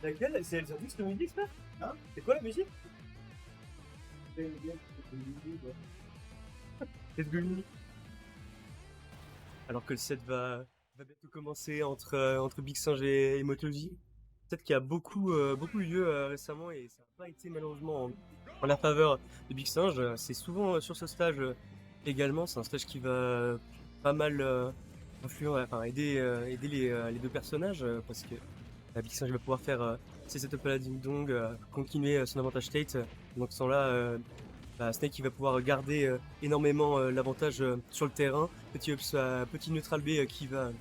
Laquelle? C'est juste le musique, ça? Hein? C'est quoi la musique? C'est Gulli. Alors que le set va bientôt commencer entre Big Singe et Motoji. Set qui a beaucoup eu lieu récemment et ça n'a pas été malheureusement en la faveur de Big Singe. C'est souvent sur ce stage également. C'est un stage qui va pas mal aider les deux personnages parce que Big Singe va pouvoir faire ses setups à la Ding Dong, continuer son avantage state. Donc sans là, Snake il va pouvoir garder énormément l'avantage sur le terrain. Petit neutral B qui va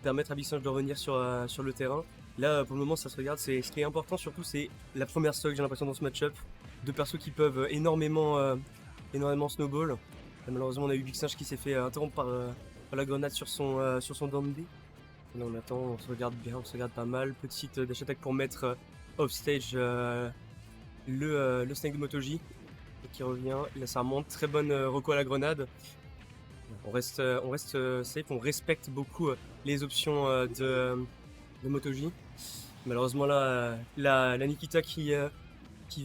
permettre à Big Singe de revenir sur le terrain. Là, pour le moment, ça se regarde. Ce qui est important surtout, c'est la première stock, j'ai l'impression, dans ce match-up. Deux persos qui peuvent énormément snowball. Malheureusement, on a eu Big Singe qui s'est fait interrompre par la grenade sur son down B. Là, on attend, on se regarde bien, on se regarde pas mal. Petite dash attack pour mettre off-stage le Snake de Motoji qui revient. Là, ça remonte. Très bonne reco à la grenade. On reste safe, on respecte beaucoup les options de Motoji. Malheureusement là, la Nikita qui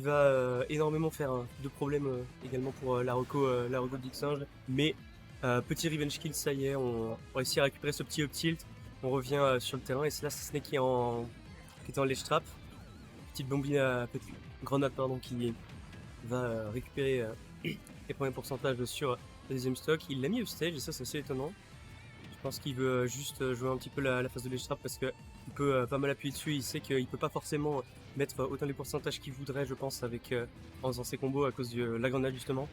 va énormément faire de problèmes également pour la reco de Big Singe. Mais petit revenge kill, ça y est, on réussit à récupérer ce petit up tilt. On revient sur le terrain et c'est là Snake qui était en ledge trap. Petite grenade qui va récupérer les premiers pourcentages sur le deuxième stock. Il l'a mis upstage et ça c'est assez étonnant. Je pense qu'il veut juste jouer un petit peu la phase de ledge trap parce qu'il peut pas mal appuyer dessus. Il sait qu'il peut pas forcément mettre autant les pourcentages qu'il voudrait, je pense, en faisant ses combos à cause de la grenade justement.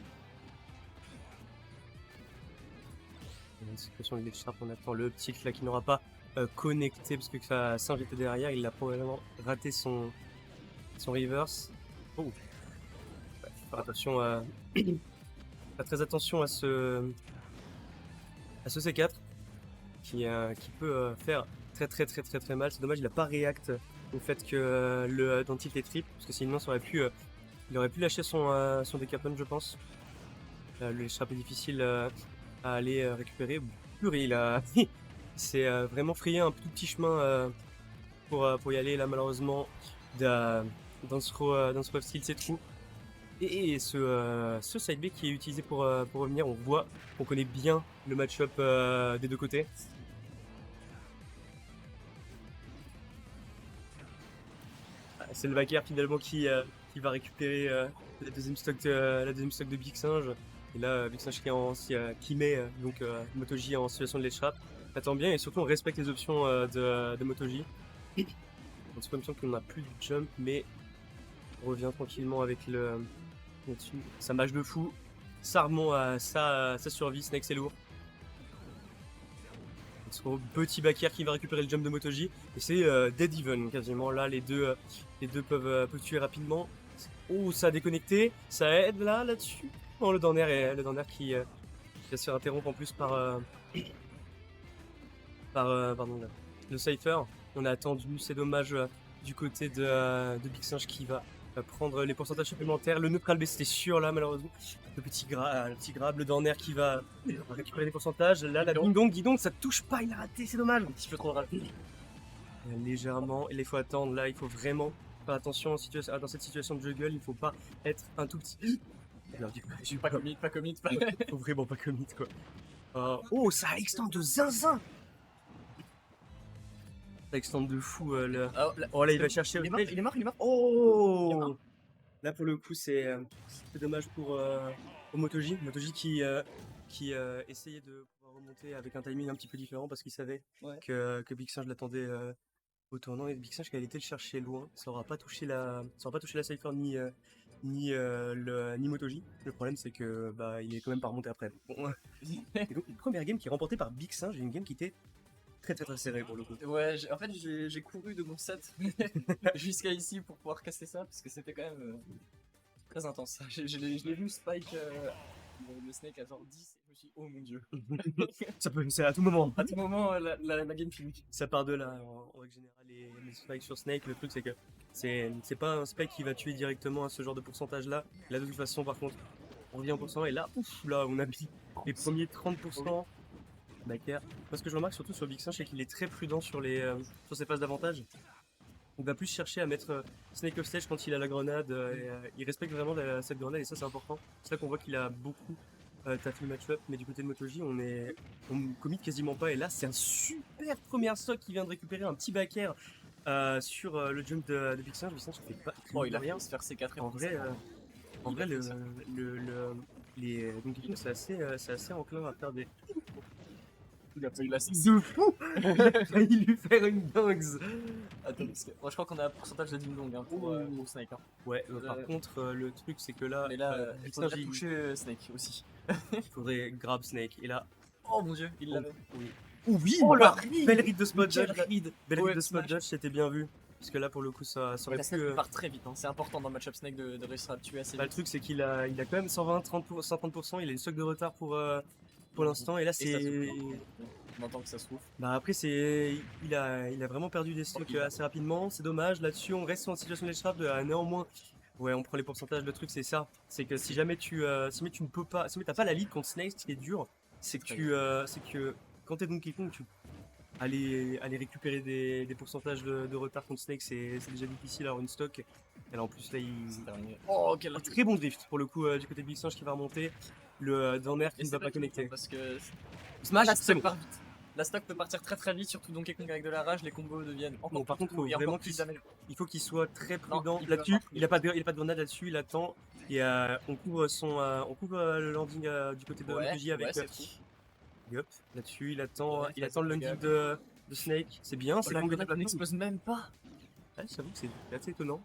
Dans une situation de ledge trap, on attend le petit là qui n'aura pas connecté parce que sa Singe était derrière. Il a probablement raté son reverse. Oh. Faire attention à faire très attention à ce C4 qui peut faire très mal. C'est dommage, il a pas react au fait que le down tilt est trip parce que sinon il aurait pu lâcher son decapon, je pense. Le échappé difficile à aller récupérer. Purée, il s'est vraiment frayé un tout petit chemin pour y aller. Là, malheureusement, dans ce rough style, c'est trou. Et ce side B qui est utilisé pour revenir, on voit qu'on connaît bien le match-up des deux côtés. C'est le Vaquer finalement qui va récupérer la deuxième stock de Big Singe. Et là, Big Singe qui met Motoji en situation de ledge trap. On attend bien et surtout on respecte les options de Motoji. On se qu'on n'a plus de jump, mais on revient tranquillement avec là-dessus. Ça mâche de fou. Ça remonte à sa survie. Snake, c'est lourd. Son petit backer qui va récupérer le jump de Motoji. Et c'est dead even quasiment. Là, les deux peuvent tuer rapidement. Oh, ça a déconnecté. Ça aide là-dessus. Oh, le Dorner qui va se faire interrompre en plus par le Cypher. On a attendu. C'est dommage du côté de Big Singe qui va prendre les pourcentages supplémentaires. Le neutral B c'était sûr là malheureusement. Le petit grab, le Dorner qui va récupérer les pourcentages. Là la Ding Dong ça touche pas, il a raté, c'est dommage. Un petit peu trop rapide. Légèrement, il faut attendre là, il faut vraiment faire attention dans cette situation de juggle, il faut pas être un tout petit. Je suis pas commit. Faut vraiment pas commit quoi. Oh ça extend de zinzin. Ça extend de fou Oh là il va chercher. Il est mort. Oh là pour le coup c'est dommage pour Motoji qui essayait de pouvoir remonter avec un timing un petit peu différent parce qu'il savait que Big Singe l'attendait au tournant et Big Singe qui allait le chercher loin. Ça aura pas touché la Cypher ni Motoji. Le problème c'est que il est quand même pas remonté après. Bon. Et donc une première game qui est remportée par Big Singe et une game qui était très serré pour le coup. Ouais, en fait j'ai couru de mon set jusqu'à ici pour pouvoir casser ça parce que c'était quand même très intense. Je l'ai vu spike le Snake à genre 10 et je me suis dit oh mon dieu. C'est à tout moment. À tout moment la game finit. Ça part de là en règle générale les spikes sur Snake. Le truc c'est que c'est pas un spike qui va tuer directement à ce genre de pourcentage là. Là de toute façon par contre on revient en pourcent et là on a mis les premiers 30%. Backer. Moi ce que je remarque surtout sur Big Singe c'est qu'il est très prudent sur ses phases d'avantage. il va plus chercher à mettre Snake off stage quand il a la grenade. Il respecte vraiment cette grenade et ça c'est important. C'est là qu'on voit qu'il a beaucoup taffé le match-up. Mais du côté de MotoG, on commit quasiment pas. Et là, c'est un super premier stock qui vient de récupérer un petit back air sur le jump de Big Singe. Big Singe fait pas Oh, il a rien. rien se faire ses 4 En vrai, les Donkey Kong, c'est assez enclin à faire des. Il a pas eu la De fou. Il a failli lui faire une dingue. Attends, parce que moi je crois qu'on a un pourcentage de ding dong hein, pour Snake. Hein. Ouais, par contre, le truc c'est que là, Mais là, il Big faudrait Singe, toucher Snake aussi. il faudrait grab Snake. Et là, Oh mon dieu, il l'avait. oui. Oui, Oh la belle read de spot Quel judge. read. Belle Ouais, read de spot smash. judge, c'était bien vu. Parce que là, pour le coup, ça aurait La pu. Snake part très vite, hein. C'est important dans le match-up Snake de réussir à le tuer assez Bah, le vite. truc, c'est qu'il a quand même 130%, il a une stock de retard pour l'instant. Et là, Et ça c'est. souffle, hein. On entend que ça souffle. Bah, après, il a vraiment perdu des stocks assez rapidement. C'est dommage. Là-dessus, on reste en situation de trap. Néanmoins, ouais, on prend les pourcentages. Le truc, c'est ça. C'est que si jamais tu ne peux pas. Si jamais t'as pas la lead contre Snake, ce qui est dur, c'est que quand t'es Donkey Kong, aller récupérer des pourcentages de retard contre Snake, c'est déjà difficile à avoir une stock. Et là, en plus, là, C'est terminé. Oh, quel un très bon drift pour le coup du côté de Big Singe qui va remonter. Le down air qui ne va pas connecter. Parce que Smash, la c'est stock bon. part vite. La stock peut partir très très vite, surtout Donkey Kong avec de la rage, les combos deviennent encore Bon, par plus contre, faut fous et vraiment encore plus damage. il faut qu'il soit très Non, prudent il peut là-dessus. avoir- Il a pas de grenade là-dessus, il attend. Et on couvre le landing du côté de Ouais, MotoG avec ouais, c'est fou. Yup, là-dessus, il attend Ouais, le landing gap. de Snake. C'est bien, c'est La combien grenade n'explose même pas. Ouais, j'avoue que c'est assez étonnant.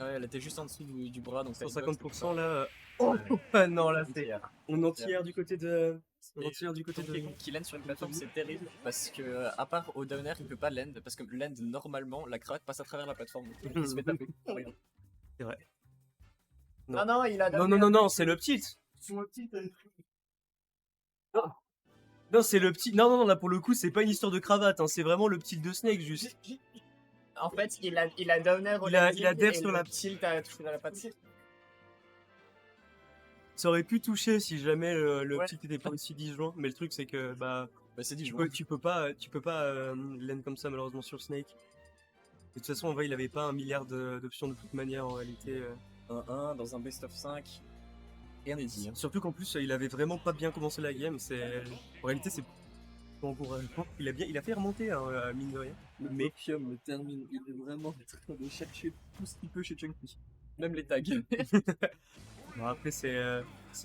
Ouais, elle était juste en dessous du bras, donc ça 150% là. Oh non, là c'est. On en tire du côté de. On en Et tire du côté de. Donkey Kong qui land sur une plateforme, c'est terrible parce que à part au downer, il peut pas land parce que land normalement la cravate passe à travers la plateforme. Donc il se fait taper. C'est vrai. Non, non, il a Non, c'est le petit. Non, c'est le petit. Non, là pour le coup, c'est pas une histoire de cravate, hein, c'est vraiment le petit de Snake juste. En fait, il a downer au Il a landing dev et sur le la- tilt a touché dans la patte. Ça aurait pu toucher si jamais le Ouais. petit était pas aussi disjoint, mais le truc c'est que bah Bah, c'est dit, tu peux pas land comme ça malheureusement sur Snake. De toute façon, en vrai, il avait pas un milliard d'options de toute manière en réalité. 1-1 dans un best of 5. Rien n'est dit. Hein. Surtout qu'en plus, il avait vraiment pas bien commencé la game. En réalité, c'est pas encourageant. Il a fait remonter, hein, mine de rien. Mais Opium le termine, il est vraiment en train de chercher tout ce qu'il peut chez Chunky. Même les tags. Bon, après, c'est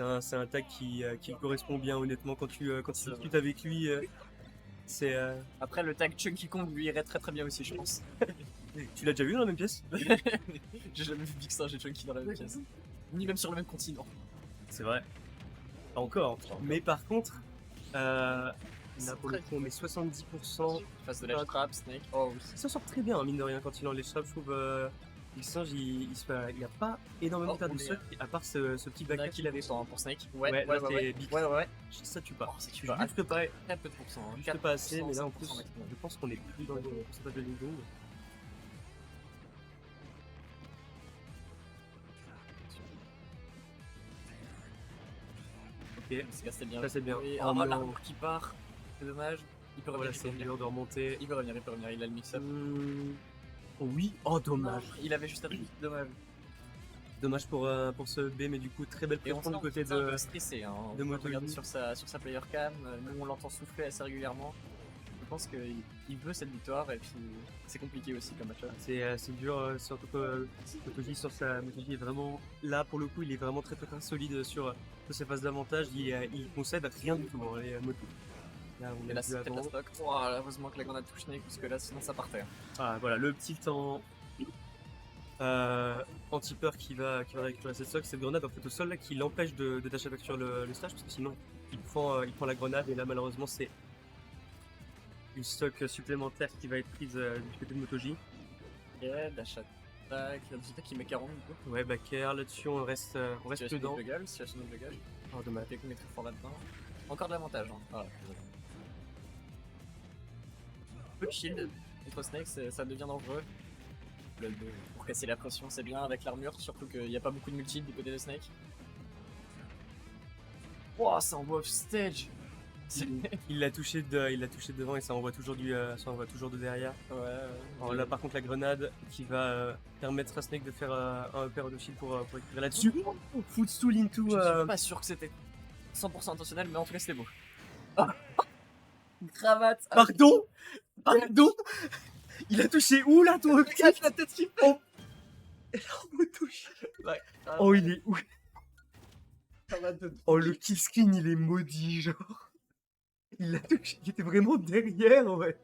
un tag qui lui correspond bien, honnêtement. Quand tu discutes avec lui, c'est. Après, le tag Chunky Kong lui irait très très bien aussi, je pense. Tu l'as déjà vu dans la même pièce? J'ai jamais vu Big Singe et Chunky dans la même pièce. Ni même sur le même continent. C'est vrai. Pas encore. Mais par contre, là pour le coup, on met 70%. Face de la trap, Snake. Oh oui. Il s'en sort très bien, hein, mine de rien, quand il enlève ça. Je trouve. Big Singe, il a pas énormément Oh, de on de est- stock, à part ce petit backer qu'il avait. pour Snake. Ouais, Ouais, là, ouais, c'est ouais. big. Ouais. Ça tue pas. Oh, ça tue Juste pas. pas, Très peu de pourcents. Hein. juste pas assez, mais là en 5% plus, maximum. je pense qu'on est plus dans le pourcentage de Lindong. Ok, C'est bien. ça c'est bien. Et Oh, non. l'arbre qui part. C'est dommage. Il peut Voilà, revenir. c'est dur de remonter. Il peut revenir. Il a le mix-up. Oui, oh dommage. Il avait juste un truc. Dommage. Dommage pour ce B, mais du coup, très belle Et on pression sent du côté qu'il est un de. peu stressé. Hein. de On Moto regarde League. sur sa player cam. Nous, on l'entend souffler assez régulièrement. Je pense qu'il veut cette victoire et puis c'est compliqué aussi comme match. C'est dur, surtout que Motoji sur sa Motoji est vraiment là pour le coup, il est vraiment très solide sur ses phases d'avantage. Il concède rien du tout. Hein, les motos. Là, on Et a là, vu c'est avant. la stock. Oh, heureusement que la grenade touche Snake parce que là, sinon ça partait. Ah voilà, le petit temps anti-peur qui va récupérer cette stock, cette grenade en fait au sol là qui l'empêche de dash attack sur le stage parce que sinon il prend la grenade et là malheureusement c'est une stock supplémentaire qui va être prise du côté de MotoG. Ok, dash attack. Il y a des attaques qui met 40 du coup. Ouais, backer là-dessus on reste dedans. Situation de gueule. Oh dommage. Quelqu'un est très fort là-dedans. Encore de l'avantage. Hein. Voilà. Peu de shield contre Snake, ça devient dangereux. Pour casser la pression, c'est bien avec l'armure, surtout qu'il n'y a pas beaucoup de multi du côté de Snake. Wow, c'est en off stage. Il l'a touché devant et ça envoie toujours ça envoie toujours de derrière. Alors là par contre la grenade qui va permettre à Snake de faire un upper de shield pour récupérer là-dessus. Footstool into. Je suis pas sûr que c'était 100% intentionnel, mais en tout cas c'était beau. Cravate. Pardon. Il a touché où là ton upkick? La tête qui Oh. Et là on me touche. Oh il est où? Oh le kill screen il est maudit genre. Il l'a touché, il était vraiment derrière ouais.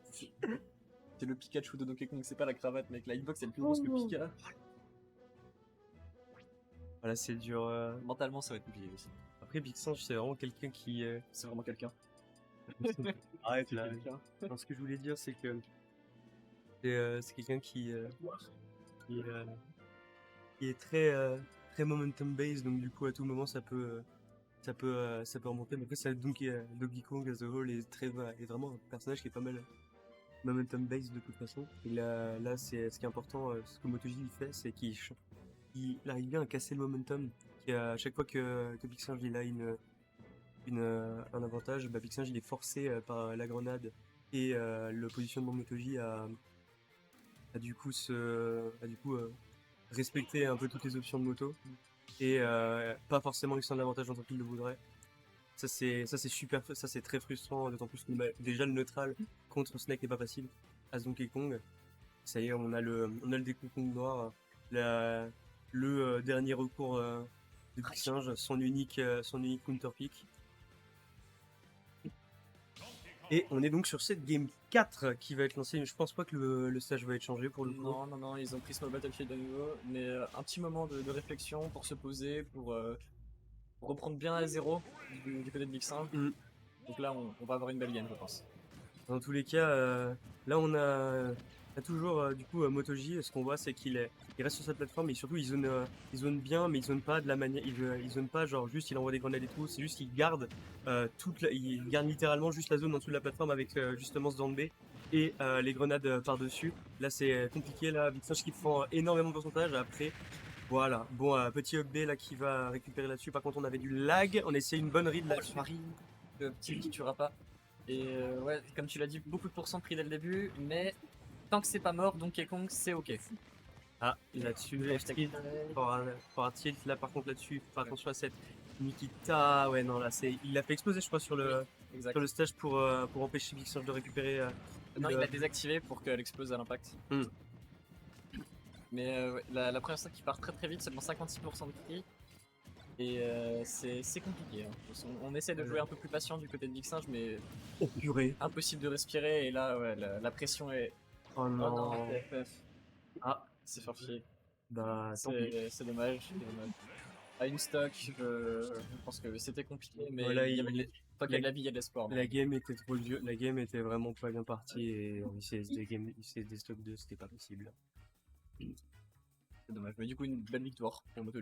C'est le Pikachu de Donkey Kong, c'est pas la cravate, mec. La hitbox elle est plus grosse que Pika. Voilà c'est dur. Mentalement ça va être compliqué aussi. Après Big Singe c'est vraiment quelqu'un qui. C'est vraiment quelqu'un. Arrête là. Non, ce que je voulais dire c'est que c'est quelqu'un qui est très momentum based donc du coup à tout moment ça peut remonter. Mais après c'est Donkey Kong as a whole est vraiment un personnage qui est pas mal momentum based de toute façon. Et là c'est ce qui est important, ce que Motoji il fait c'est qu'il arrive bien à casser le momentum. Et à chaque fois que Big Singe il a un avantage, Big Singe il est forcé par la grenade et le positionnement de Motoji à du coup respecter un peu toutes les options de moto et pas forcément extendre l'avantage autant qu'il le voudrait. Ça c'est super, ça c'est très frustrant, d'autant plus que déjà le neutral contre Snake n'est pas facile à Donkey Kong. Ça y est, on a le Deku Kong noir, le dernier recours de Big Singe, son unique counter pick. Et on est donc sur cette game 4 qui va être lancée. Je pense pas que le stage va être changé pour le coup. Non, ils ont pris Small Battlefield de nouveau, mais un petit moment de réflexion pour se poser, pour reprendre bien à zéro du côté de Big Singe. Donc là, on va avoir une belle game, je pense. Dans tous les cas, là on a toujours du coup Motoji. Ce qu'on voit, c'est qu'il reste sur cette plateforme et surtout il zone bien, mais il zone pas de la manière. Il zone pas genre juste il envoie des grenades et tout. C'est juste qu'il garde il garde littéralement juste la zone en dessous de la plateforme avec justement ce down B et les grenades par dessus. Là c'est compliqué là. Big Singe qui prend énormément de pourcentage après. Voilà, bon, petit up B là qui va récupérer là-dessus. Par contre, on avait du lag, on essayait une bonne read là-dessus. Le petit qui tuera pas. Et ouais, comme tu l'as dit, beaucoup de pourcents pris dès le début, mais tant que c'est pas mort, Donkey Kong c'est ok. Ah, là-dessus, pour un tilt, là par contre là-dessus, faut faire attention à cette Nikita. Ouais, non, là il l'a fait exploser, je crois, sur le stage pour empêcher Big Singe de récupérer. Non, il l'a désactivé pour qu'elle explose à l'impact. Mais ouais, la première stack qui part très vite, seulement 56% de prix. Et c'est compliqué. Hein. On essaie de jouer un peu plus patient du côté de Big Singe, mais oh purée, impossible de respirer. Et là, ouais, la pression est. Oh non, ah, c'est fortier. Bah, c'est dommage. À une stock, je pense que c'était compliqué, mais voilà, il y avait tant qu'il y a de la vie, il y a de l'espoir. La game était trop dure, la game était vraiment pas bien partie et en ICSD stock 2, c'était pas possible. C'est dommage, mais du coup, une belle victoire pour Moto.